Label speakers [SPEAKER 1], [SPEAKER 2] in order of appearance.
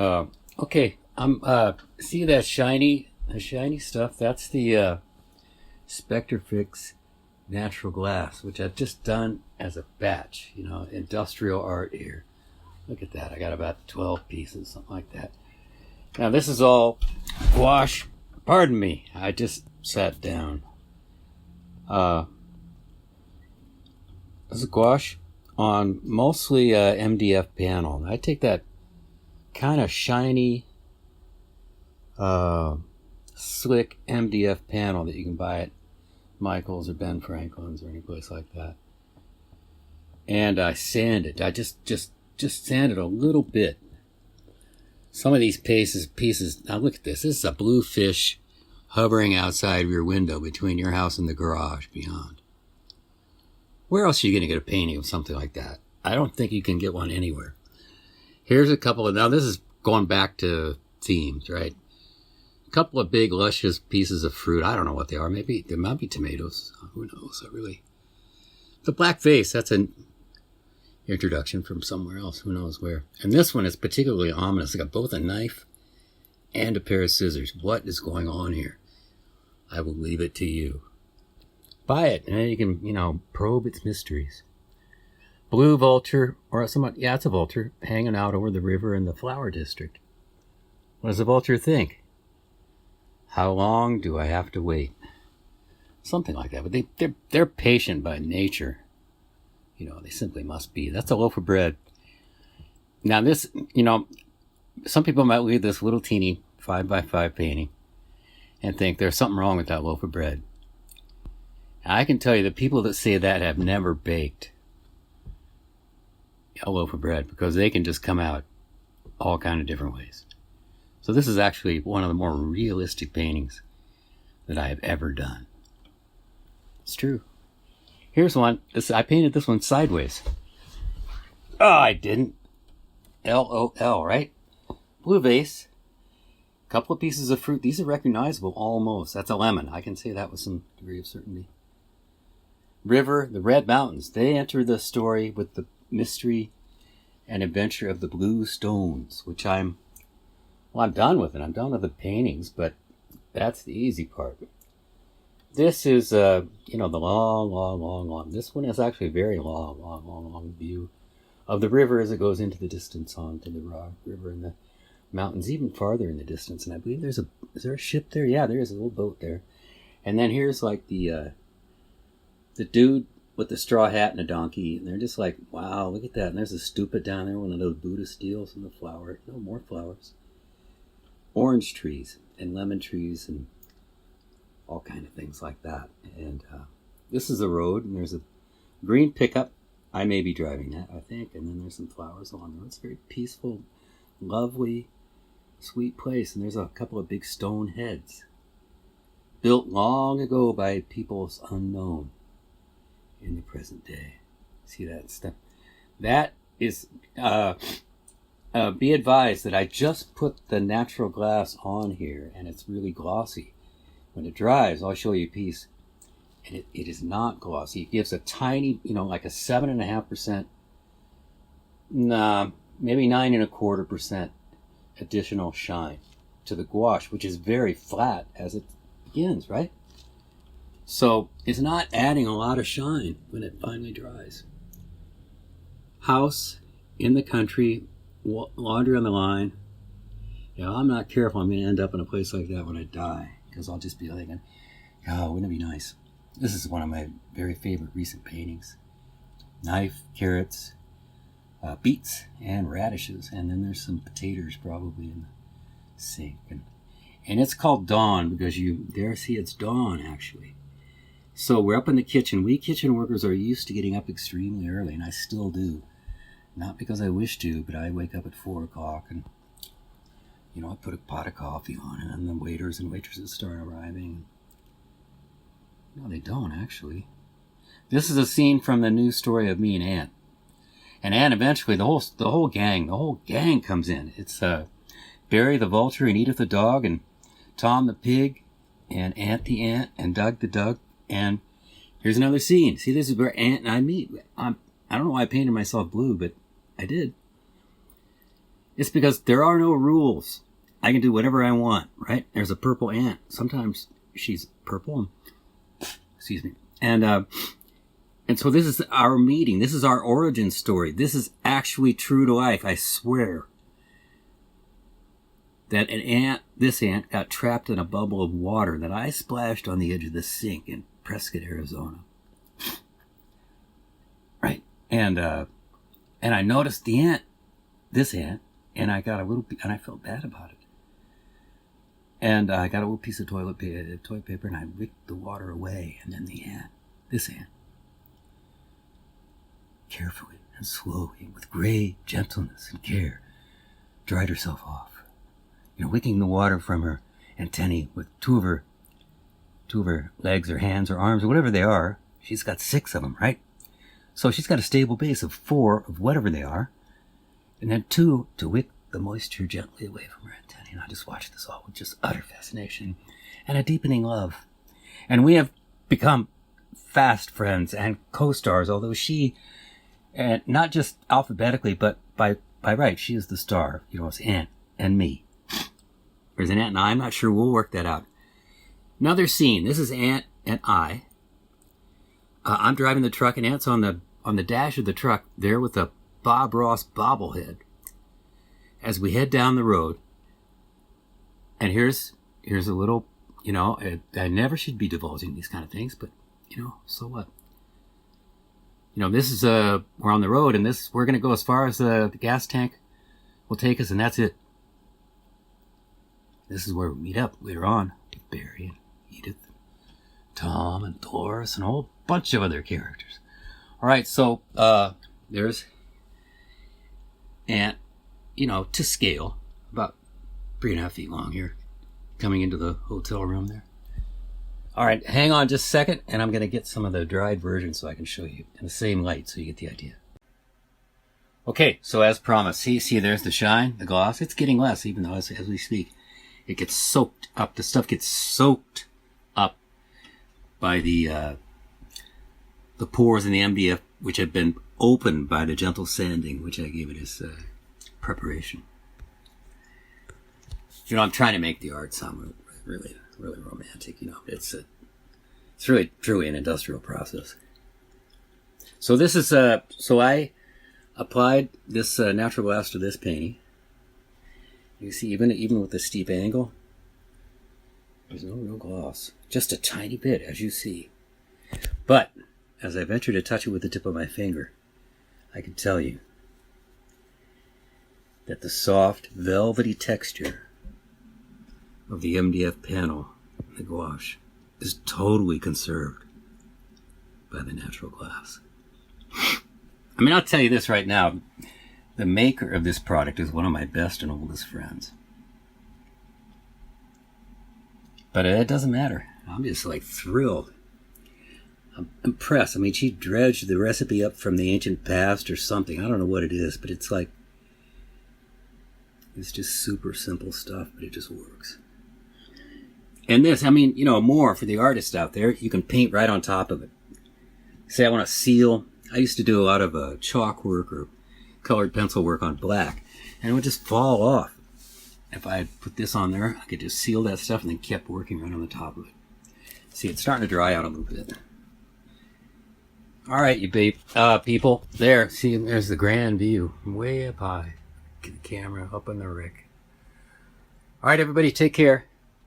[SPEAKER 1] Okay, see that the shiny stuff? That's the Spectra natural glass, which I've just done as a batch. Industrial art here. Look at that. I got about 12 pieces, something like that. Now this is all gouache. Pardon me. I just sat down. This is gouache on mostly MDF panel. I take that kind of shiny, slick MDF panel that you can buy at Michael's or Ben Franklin's or any place like that, and I sand it. I just sand it a little bit. Some of these pieces. Now look at this. This is a blue fish hovering outside of your window between your house and the garage beyond. Where else are you going to get a painting of something like that? I don't think you can get one anywhere. Here's a couple of, now this is going back to themes, right? A couple of big, luscious pieces of fruit. I don't know what they are. Maybe they might be tomatoes. Who knows? The black vase, that's an introduction from somewhere else. Who knows where? And this one is particularly ominous. It's got both a knife and a pair of scissors. What is going on here? I will leave it to you. Buy it, and then you can, probe its mysteries. Blue vulture, or somewhat, yeah, it's a vulture, hanging out over the river in the flower district. What does the vulture think? How long do I have to wait? Something like that. But they're patient by nature. They simply must be. That's a loaf of bread. Now this, some people might leave this little teeny 5x5 painting and think there's something wrong with that loaf of bread. I can tell you the people that say that have never baked a loaf of bread, because they can just come out all kind of different ways. So this is actually one of the more realistic paintings that I have ever done. It's true. Here's one. I painted this one sideways. Oh, I didn't. LOL, right? Blue vase. Couple of pieces of fruit. These are recognizable almost. That's a lemon. I can say that with some degree of certainty. River, the Red Mountains. They enter the story with the mystery and adventure of the blue stones, which I'm done with it. I'm done with the paintings, but that's the easy part. This is, the long. This one is actually a very long view of the river as it goes into the distance onto the river and the mountains even farther in the distance. And I believe is there a ship there? Yeah, there is a little boat there. And then here's like the dude with the straw hat and a donkey, and they're just like, wow, look at that. And there's a stupa down there, one of those Buddhist deals, and the flower. No more flowers. Orange trees and lemon trees and all kind of things like that. And this is a road, and there's a green pickup. I may be driving that, I think. And then there's some flowers along the road. It's a very peaceful, lovely, sweet place. And there's a couple of big stone heads built long ago by peoples unknown in the present day. See that stuff? That is, be advised that I just put the natural glass on here, and it's really glossy. When it dries, I'll show you a piece, and it is not glossy. It gives a tiny, like a 7.5%, maybe 9.25% additional shine to the gouache, which is very flat as it begins, right? So it's not adding a lot of shine when it finally dries. House in the country, laundry on the line. I'm not careful, I'm going to end up in a place like that when I die, because I'll just be thinking, oh, wouldn't it be nice? This is one of my very favorite recent paintings. Knife, carrots, beets, and radishes, and then there's some potatoes probably in the sink. And it's called dawn because it's dawn actually. So we're up in the kitchen. We kitchen workers are used to getting up extremely early, and I still do. Not because I wish to, but I wake up at 4 o'clock and, I put a pot of coffee on, and then the waiters and waitresses start arriving. No, they don't, actually. This is a scene from the new story of me and Ant. And Ant eventually, the whole gang comes in. It's Barry the vulture and Edith the dog and Tom the pig and Ant the ant and Doug the duck. And here's another scene. See, this is where Ant and I meet. I don't know why I painted myself blue, but I did. It's because there are no rules. I can do whatever I want, right? There's a purple ant. Sometimes she's purple. Excuse me. And so this is our meeting. This is our origin story. This is actually true to life. I swear that this ant got trapped in a bubble of water that I splashed on the edge of the sink in Prescott, Arizona. Right. And I noticed this ant, and I felt bad about it. And I got a little piece of toilet paper, and I wicked the water away. And then this ant, carefully and slowly, with great gentleness and care, dried herself off. Wicking the water from her antennae with two of her legs or hands or arms or whatever they are. She's got 6 of them, right? So she's got a stable base of 4 of whatever they are, and then 2 to wick the moisture gently away from her antennae. And I just watched this all with just utter fascination and a deepening love. And we have become fast friends and co-stars, although she, and not just alphabetically, but by right, she is the star. It's Ant and me. There's an ant and I. I'm not sure. We'll work that out. Another scene. This is Ant and I. I'm driving the truck, and Ant's on the dash of the truck there with a Bob Ross bobblehead as we head down the road. And here's a little, I never should be divulging these kind of things, but, so what? This is, we're on the road, and we're going to go as far as the gas tank will take us, and that's it. This is where we meet up later on with Barry and Edith, Tom and Doris, and a whole bunch of other characters. All right, so there's Ant, to scale, about 3.5 feet long here, coming into the hotel room there. All right, hang on just a second, and I'm going to get some of the dried version so I can show you in the same light so you get the idea. Okay, so as promised, see there's the shine, the gloss. It's getting less, even though as we speak. It gets soaked up. The stuff gets soaked up by the pores in the MDF, which have been opened by the gentle sanding, which I gave it as preparation. I'm trying to make the art sound really, really romantic. It's really truly an industrial process. So this is so I applied this natural glass to this painting. You see, even with the steep angle, there's no real gloss. Just a tiny bit, as you see. But, as I venture to touch it with the tip of my finger, I can tell you that the soft, velvety texture of the MDF panel, the gouache, is totally conserved by the natural glass. I'll tell you this right now. The maker of this product is one of my best and oldest friends. But it doesn't matter. I'm just thrilled. I'm impressed. She dredged the recipe up from the ancient past or something. I don't know what it is, but it's just super simple stuff, but it just works. And this, more for the artist out there, you can paint right on top of it. Say I want to seal. I used to do a lot of chalk work or colored pencil work on black, and it would just fall off. If I had put this on there, I could just seal that stuff and then kept working right on the top of it. See, it's starting to dry out a little bit. All right, you people. There, see, there's the grand view. Way up high. Get the camera up on the rig. All right, everybody, take care.